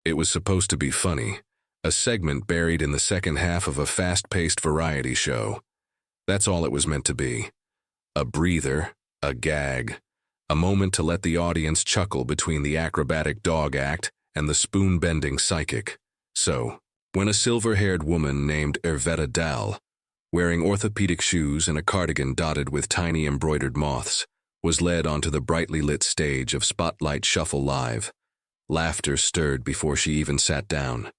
It was supposed to be funny, a segment buried in the second half of a fast-paced variety show. That's all it was meant to be. A breather, a gag, a moment to let the audience chuckle between the acrobatic dog act and the spoon-bending psychic. So, when a silver-haired woman named Ervetta Dahl, wearing orthopedic shoes and a cardigan dotted with tiny embroidered moths, was led onto the brightly lit stage of Spotlight Shuffle Live, laughter stirred before she even sat down.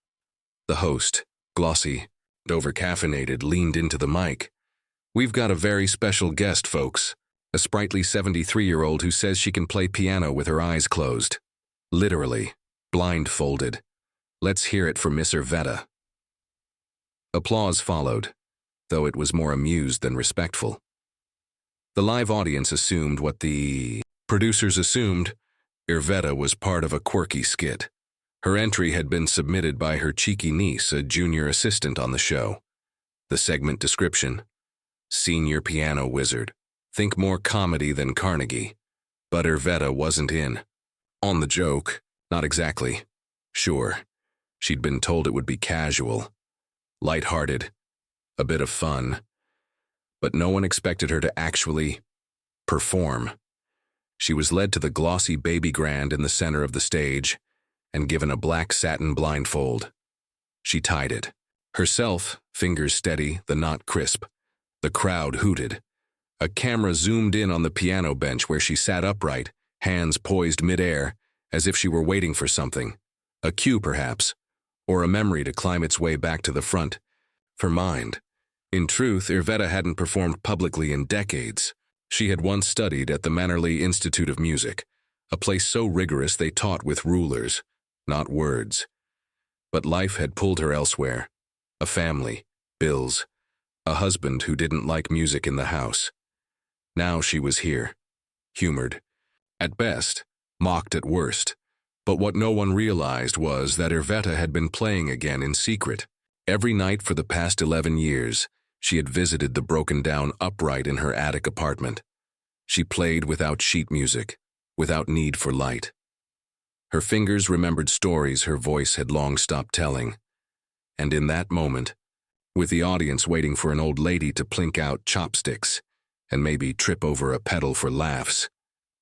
The host, glossy and over-caffeinated, leaned into the mic. "We've got a very special guest, folks. A sprightly 73-year-old who says she can play piano with her eyes closed. Literally, blindfolded. Let's hear it for Miss Ervetta." Applause followed, though it was more amused than respectful. The live audience assumed what the producers assumed. Ervetta was part of a quirky skit. Her entry had been submitted by her cheeky niece, a junior assistant on the show. The segment description: senior piano wizard. Think more comedy than Carnegie. But Ervetta wasn't in. On the joke, not exactly. Sure, she'd been told it would be casual, lighthearted, a bit of fun. But no one expected her to actually perform. She was led to the glossy baby grand in the center of the stage and given a black satin blindfold. She tied it. Herself, fingers steady, the knot crisp. The crowd hooted. A camera zoomed in on the piano bench where she sat upright, hands poised midair, as if she were waiting for something. A cue, perhaps, or a memory to climb its way back to the front. Her mind. In truth, Ervetta hadn't performed publicly in decades. She had once studied at the Mannerly Institute of Music, a place so rigorous they taught with rulers, not words. But life had pulled her elsewhere. A family, bills, a husband who didn't like music in the house. Now she was here, humored, at best, mocked at worst. But what no one realized was that Ervetta had been playing again in secret. Every night for the past 11 years, she had visited the broken-down upright in her attic apartment. She played without sheet music, without need for light. Her fingers remembered stories her voice had long stopped telling. And in that moment, with the audience waiting for an old lady to plink out chopsticks and maybe trip over a pedal for laughs,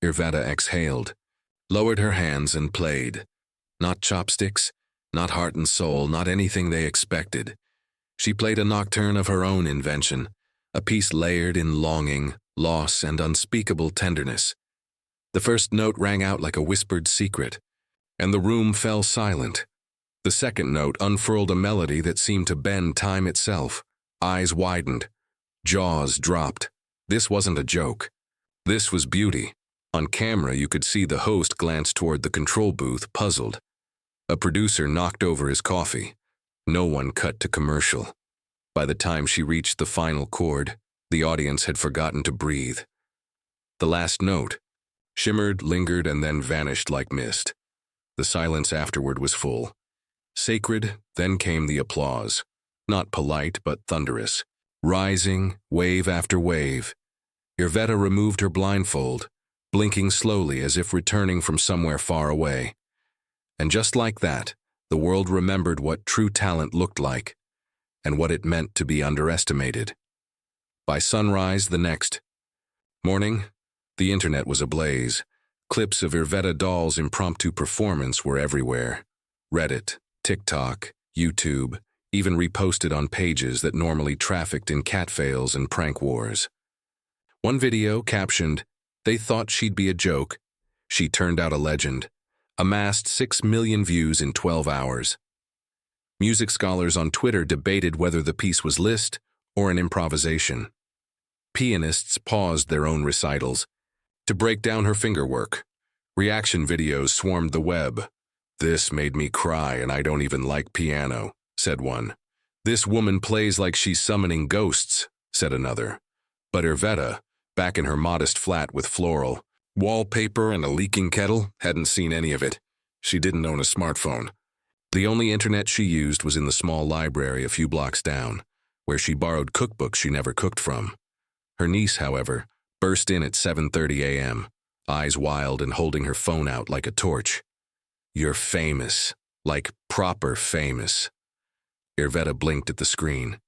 Ervetta exhaled, lowered her hands and played. Not chopsticks, not heart and soul, not anything they expected. She played a nocturne of her own invention, a piece layered in longing, loss, and unspeakable tenderness. The first note rang out like a whispered secret, and the room fell silent. The second note unfurled a melody that seemed to bend time itself. Eyes widened, jaws dropped. This wasn't a joke. This was beauty. On camera, you could see the host glance toward the control booth, puzzled. A producer knocked over his coffee. No one cut to commercial. By the time she reached the final chord, the audience had forgotten to breathe. The last note shimmered, lingered, and then vanished like mist. The silence afterward was full. Sacred, then came the applause. Not polite, but thunderous. Rising, wave after wave. Ervetta removed her blindfold, blinking slowly as if returning from somewhere far away. And just like that, the world remembered what true talent looked like, and what it meant to be underestimated. By sunrise the next morning, the internet was ablaze. Clips of Ervetta Dahl's impromptu performance were everywhere. Reddit, TikTok, YouTube, even reposted on pages that normally trafficked in catfails and prank wars. One video captioned, "They thought she'd be a joke. She turned out a legend," amassed 6 million views in 12 hours. Music scholars on Twitter debated whether the piece was Liszt or an improvisation. Pianists paused their own recitals to break down her fingerwork. Reaction videos swarmed the web. "This made me cry and I don't even like piano," said one. "This woman plays like she's summoning ghosts," said another. But Ervetta, back in her modest flat with floral wallpaper and a leaking kettle, hadn't seen any of it. She didn't own a smartphone. The only internet she used was in the small library a few blocks down, where she borrowed cookbooks she never cooked from. Her niece, however, burst in at 7:30 a.m., eyes wild and holding her phone out like a torch. "You're famous," Like proper famous. Irvetta blinked at the screen.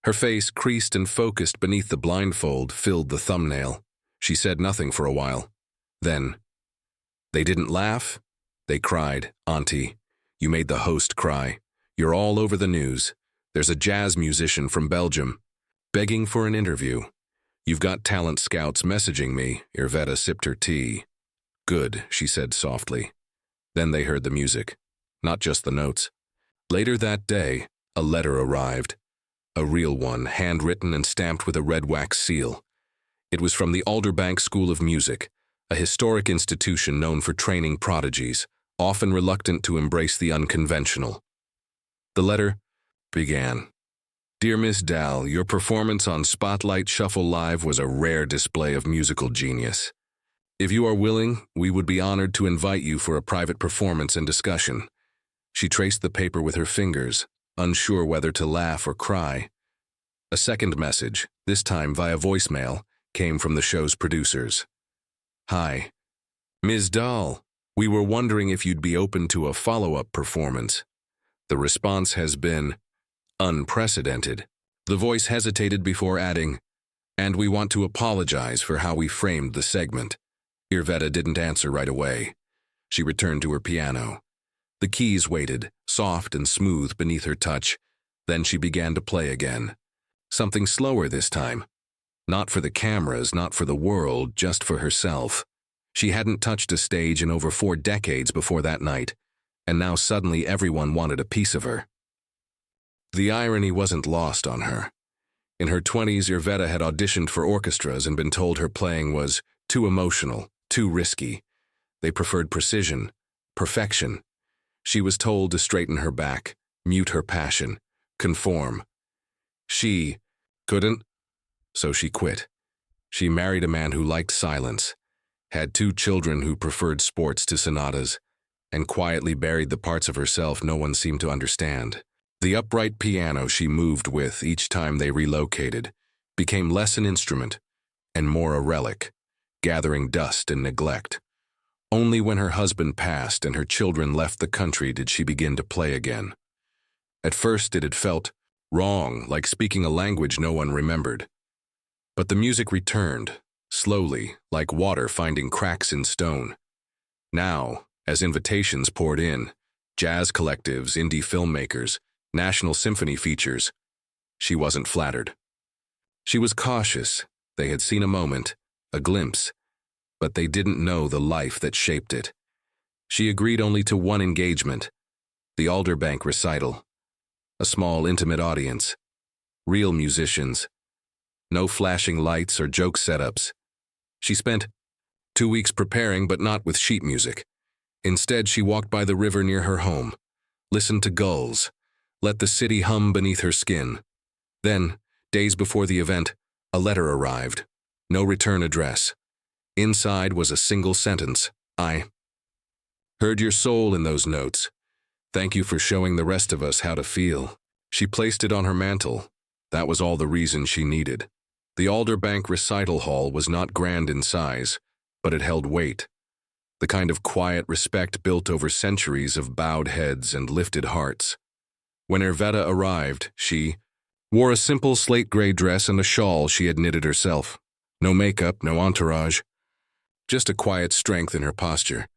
Her face, creased and focused beneath the blindfold, filled the thumbnail. She said nothing for a while. Then, "They didn't laugh? They cried. Auntie, you made the host cry. You're all over the news. There's a jazz musician from Belgium, begging for an interview. You've got talent scouts messaging me." Irvetta sipped her tea. "Good," she said softly. Then they heard the music, not just the notes. Later that day, a letter arrived. A real one, handwritten and stamped with a red wax seal. It was from the Alderbank School of Music, a historic institution known for training prodigies, often reluctant to embrace the unconventional. The letter began, "Dear Miss Dahl, your performance on Spotlight Shuffle Live was a rare display of musical genius. If you are willing, we would be honored to invite you for a private performance and discussion." She traced the paper with her fingers, unsure whether to laugh or cry. A second message, this time via voicemail, came from the show's producers. "Hi, Ms. Dahl, we were wondering if you'd be open to a follow-up performance. The response has been unprecedented." The voice hesitated before adding, "And we want to apologize for how we framed the segment." Irvetta didn't answer right away. She returned to her piano. The keys waited, soft and smooth beneath her touch. Then she began to play again. Something slower this time. Not for the cameras, not for the world, just for herself. She hadn't touched a stage in over 4 decades before that night, and now suddenly everyone wanted a piece of her. The irony wasn't lost on her. In her 20s, Irvetta had auditioned for orchestras and been told her playing was too emotional, too risky. They preferred precision, perfection. She was told to straighten her back, mute her passion, conform. She couldn't, so she quit. She married a man who liked silence, had 2 children who preferred sports to sonatas, and quietly buried the parts of herself no one seemed to understand. The upright piano she moved with each time they relocated became less an instrument and more a relic, gathering dust and neglect. Only when her husband passed and her children left the country did she begin to play again. At first it had felt wrong, like speaking a language no one remembered. But the music returned, slowly, like water finding cracks in stone. Now, as invitations poured in, jazz collectives, indie filmmakers, national symphony features, she wasn't flattered. She was cautious. They had seen a moment, a glimpse, but they didn't know the life that shaped it. She agreed only to one engagement, the Alderbank recital. A small, intimate audience. Real musicians. No flashing lights or joke setups. She spent 2 weeks preparing, but not with sheet music. Instead, she walked by the river near her home, listened to gulls, let the city hum beneath her skin. Then, days before the event, a letter arrived. No return address. Inside was a single sentence. "I heard your soul in those notes. Thank you for showing the rest of us how to feel." She placed it on her mantle. That was all the reason she needed. The Alderbank recital hall was not grand in size, but it held weight. The kind of quiet respect built over centuries of bowed heads and lifted hearts. When Irvetta arrived, she wore a simple slate-gray dress and a shawl she had knitted herself. No makeup, no entourage. Just a quiet strength in her posture,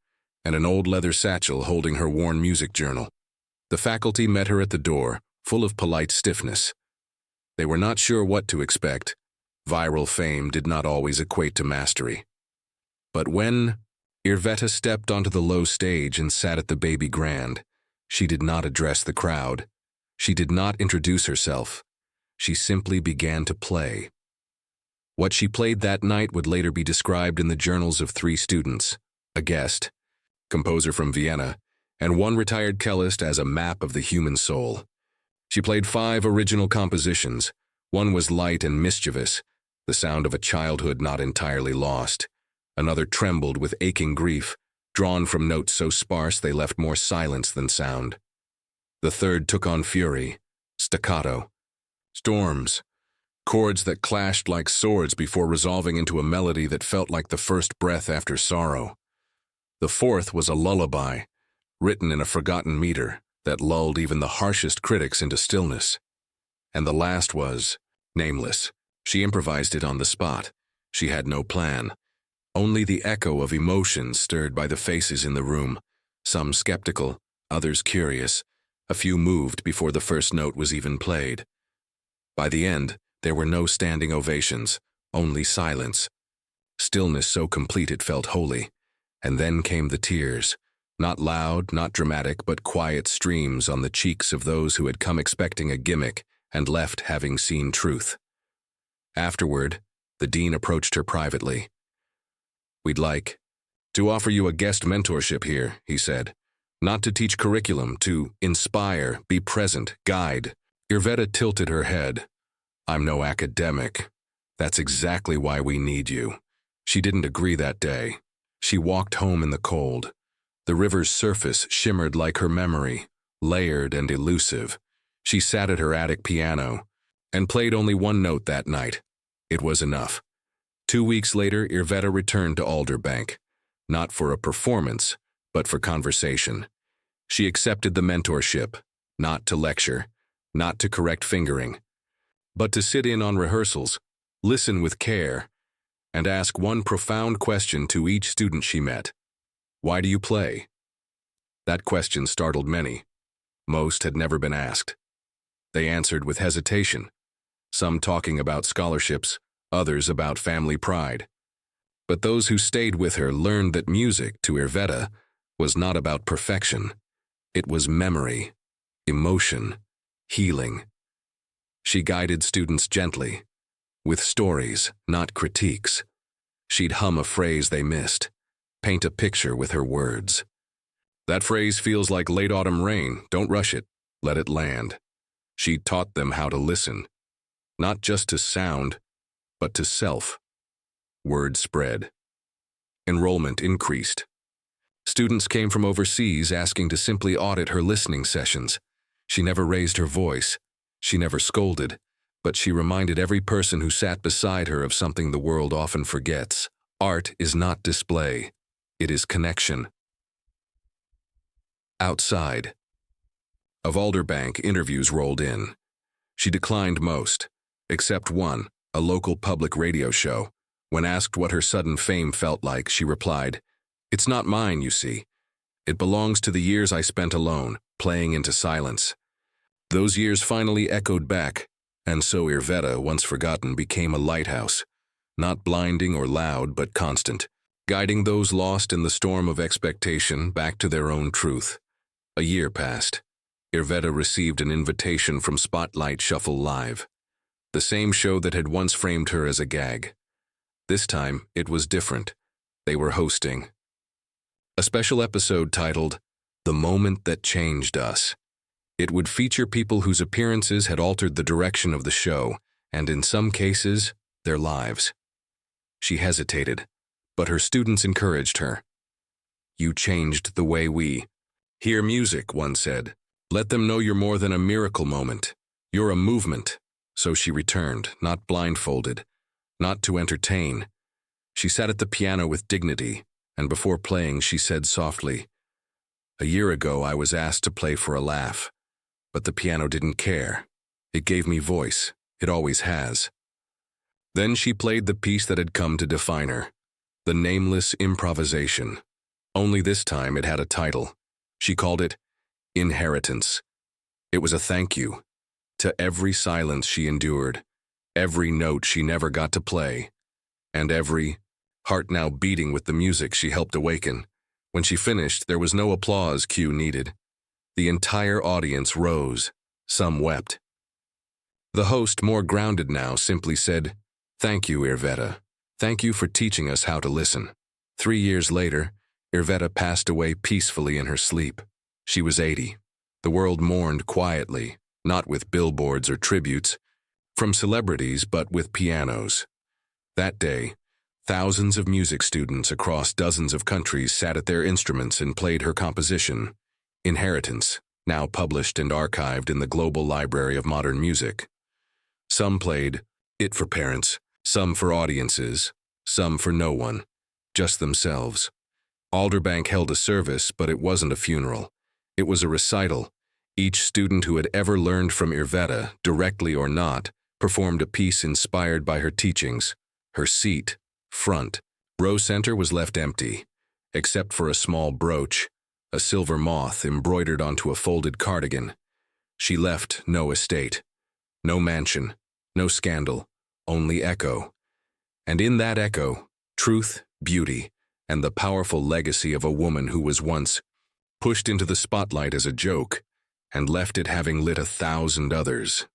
and an old leather satchel holding her worn music journal. The faculty met her at the door, full of polite stiffness. They were not sure what to expect. Viral fame did not always equate to mastery. But when Irvetta stepped onto the low stage and sat at the baby grand, she did not address the crowd. She did not introduce herself. She simply began to play. What she played that night would later be described in the journals of 3 students, a guest, composer from Vienna, and one retired cellist as a map of the human soul. She played 5 original compositions. One was light and mischievous, the sound of a childhood not entirely lost. Another trembled with aching grief, drawn from notes so sparse they left more silence than sound. The third took on fury, staccato, storms, chords that clashed like swords before resolving into a melody that felt like the first breath after sorrow. The fourth was a lullaby, written in a forgotten meter that lulled even the harshest critics into stillness. And the last was nameless. She improvised it on the spot. She had no plan. Only the echo of emotions stirred by the faces in the room, some skeptical, others curious, a few moved before the first note was even played. By the end, there were no standing ovations, only silence. Stillness so complete it felt holy. And then came the tears, not loud, not dramatic, but quiet streams on the cheeks of those who had come expecting a gimmick and left having seen truth. Afterward, the dean approached her privately. "We'd like to offer you a guest mentorship here," he said. "Not to teach curriculum, to inspire, be present, guide." Irvetta tilted her head. "I'm no academic. That's exactly why we need you." She didn't agree that day. She walked home in the cold. The river's surface shimmered like her memory, layered and elusive. She sat at her attic piano and played only one note that night. It was enough. 2 weeks later, Irvetta returned to Alderbank, not for a performance, but for conversation. She accepted the mentorship, not to lecture, not to correct fingering, but to sit in on rehearsals, listen with care, and ask one profound question to each student she met. "Why do you play?" That question startled many. Most had never been asked. They answered with hesitation, some talking about scholarships, others about family pride. But those who stayed with her learned that music, to Irvetta, was not about perfection. It was memory, emotion, healing. She guided students gently, with stories, not critiques. She'd hum a phrase they missed, paint a picture with her words. "That phrase feels like late autumn rain. Don't rush it. Let it land." She taught them how to listen, not just to sound, but to self. Word spread. Enrollment increased. Students came from overseas asking to simply audit her listening sessions. She never raised her voice. She never scolded, but she reminded every person who sat beside her of something the world often forgets. Art is not display. It is connection. Outside. Of Alderbank, interviews rolled in. She declined most, except one, a local public radio show. When asked what her sudden fame felt like, she replied, "It's not mine, you see. It belongs to the years I spent alone, playing into silence." Those years finally echoed back, and so Irvetta, once forgotten, became a lighthouse, not blinding or loud, but constant, guiding those lost in the storm of expectation back to their own truth. A year passed. Irvetta received an invitation from Spotlight Shuffle Live, the same show that had once framed her as a gag. This time, it was different. They were hosting a special episode titled, "The Moment That Changed Us." It would feature people whose appearances had altered the direction of the show, and in some cases, their lives. She hesitated, but her students encouraged her. "You changed the way we hear music," one said. "Let them know you're more than a miracle moment. You're a movement." So she returned, not blindfolded, not to entertain. She sat at the piano with dignity, and before playing she said softly, "A year ago I was asked to play for a laugh, but the piano didn't care. It gave me voice. It always has." Then she played the piece that had come to define her, the nameless improvisation. Only this time it had a title. She called it Inheritance. It was a thank you to every silence she endured, every note she never got to play, and every heart now beating with the music she helped awaken. When she finished, there was no applause cue needed. The entire audience rose. Some wept. The host, more grounded now, simply said, "Thank you, Irvetta. Thank you for teaching us how to listen." 3 years later, Irvetta passed away peacefully in her sleep. She was 80. The world mourned quietly, not with billboards or tributes from celebrities, but with pianos. That day, thousands of music students across dozens of countries sat at their instruments and played her composition, Inheritance, now published and archived in the Global Library of Modern Music. Some played it for parents, some for audiences, some for no one, just themselves. Alderbank held a service, but it wasn't a funeral. It was a recital. Each student who had ever learned from Irvetta, directly or not, performed a piece inspired by her teachings. Her seat, front, row center was left empty, except for a small brooch, a silver moth embroidered onto a folded cardigan. She left no estate, no mansion, no scandal, only echo. And in that echo, truth, beauty, and the powerful legacy of a woman who was once pushed into the spotlight as a joke and left it having lit 1,000 others.